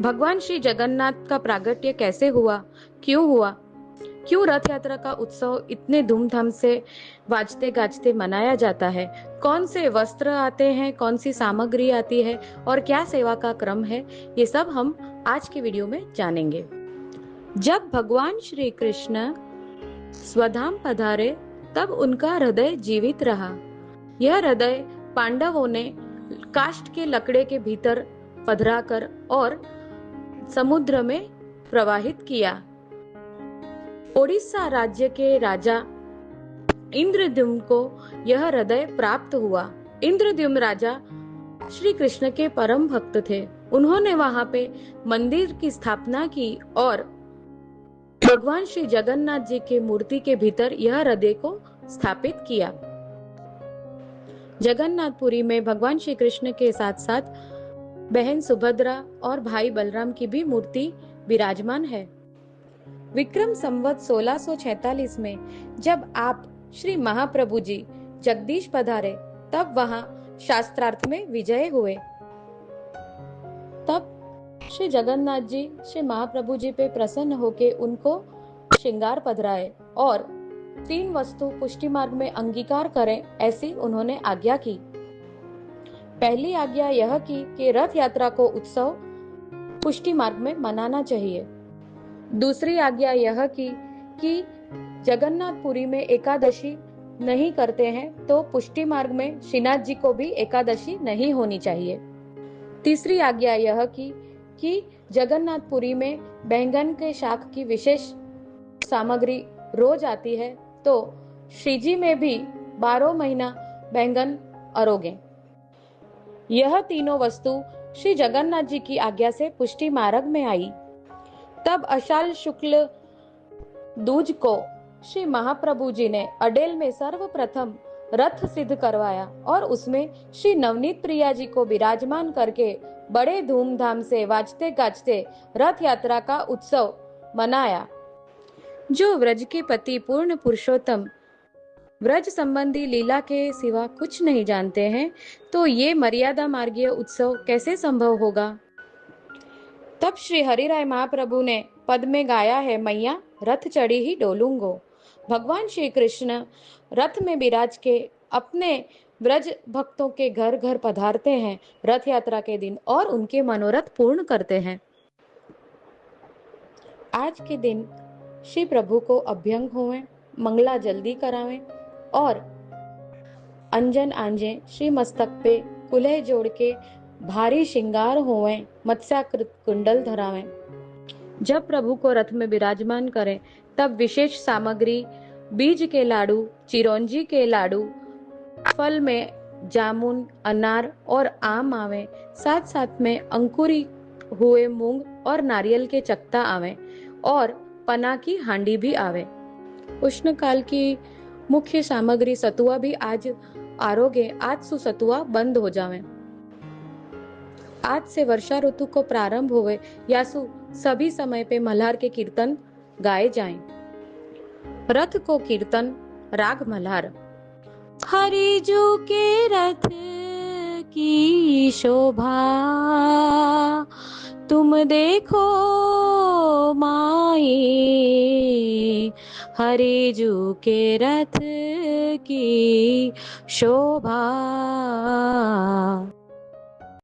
भगवान श्री जगन्नाथ का प्रागट्य कैसे हुआ, क्यों हुआ, क्यों रथ यात्रा का उत्सव इतने धूमधाम से वाजते गाजते मनाया जाता है, कौन से वस्त्र आते हैं, कौन सी सामग्री आती है और क्या सेवा का क्रम है, ये सब हम आज के वीडियो में जानेंगे। जब भगवान श्री कृष्ण स्वधाम पधारे तब उनका हृदय जीवित रहा। यह हृदय पांडवों ने काष्ठ के लकड़े के भीतर पधराकर और समुद्र में प्रवाहित किया। ओडिशा राज्य के राजा इंद्रद्युम्न को यह हृदय प्राप्त हुआ। इंद्रद्युम्न राजा श्री कृष्ण के परम भक्त थे। उन्होंने वहां पे मंदिर की स्थापना की और भगवान श्री जगन्नाथ जी की मूर्ति के भीतर यह हृदय को स्थापित किया। जगन्नाथपुरी में भगवान श्री कृष्ण के साथ साथ बहन सुभद्रा और भाई बलराम की भी मूर्ति विराजमान है। विक्रम संवत 1646 में जब आप श्री महाप्रभु जी जगदीश पधारे तब वहां शास्त्रार्थ में विजय हुए। तब श्री जगन्नाथ जी श्री महाप्रभु जी पे प्रसन्न होके उनको श्रृंगार पधराए और 3 वस्तु पुष्टि मार्ग में अंगीकार करें, ऐसी उन्होंने आज्ञा की। पहली आज्ञा यह की कि रथ यात्रा को उत्सव पुष्टि मार्ग में मनाना चाहिए। दूसरी आज्ञा यह की कि जगन्नाथपुरी में एकादशी नहीं करते हैं तो पुष्टि मार्ग में श्रीनाथ जी को भी एकादशी नहीं होनी चाहिए। तीसरी आज्ञा यह की कि जगन्नाथपुरी में बैंगन के शाक की विशेष सामग्री रोज आती है तो श्रीजी में भी 12 महीना बैंगन अरोगे। यह तीनों वस्तु श्री जगन्नाथ जी की आज्ञा से पुष्टि मार्ग में आई। तब आषाढ़ शुक्ल दूज को श्री महाप्रभु जी ने अडेल में सर्वप्रथम रथ सिद्ध करवाया और उसमें श्री नवनीत प्रिया जी को विराजमान करके बड़े धूमधाम से वाजते गाजते रथ यात्रा का उत्सव मनाया। जो व्रज के पति पूर्ण पुरुषोत्तम व्रज संबंधी लीला के सिवा कुछ नहीं जानते हैं तो ये मर्यादा मार्गीय उत्सव कैसे संभव होगा। तब श्री हरिराय महाप्रभु ने पद में गाया है, मैया रथ चढ़ी ही डोलूंगो। भगवान श्री कृष्ण रथ में विराज के अपने व्रज भक्तों के घर घर पधारते हैं रथ यात्रा के दिन और उनके मनोरथ पूर्ण करते हैं। आज के दिन श्री प्रभु को अभ्यंग होवें, मंगला जल्दी करावें और अंजन आंजे श्री मस्तक पे कुल्हे जोड़ के भारी श्रृंगार होवें, मत्स्याकृत कुंडल धरावें। जब प्रभु को रथ में विराजमान करें तब विशेष सामग्री बीज के लाडू, चिरौंजी के लाडू, फल में जामुन, अनार और आम आवे, साथ साथ में अंकुरी हुए मूंग और नारियल के चक्ता आवे और पना की हांडी भी आवे। उष्ण काल की मुख्य सामग्री सतुआ भी आज आरोगे, आज सु सतुआ बंद हो जावे। आज से वर्षा ऋतु को प्रारंभ होवे यासु सभी समय पे मल्हार के कीर्तन गाए जाएं। रथ को कीर्तन राग मल्हार। हरिजू के रथ की शोभा तुम देखो माई, हरिजू के रथ की शोभा।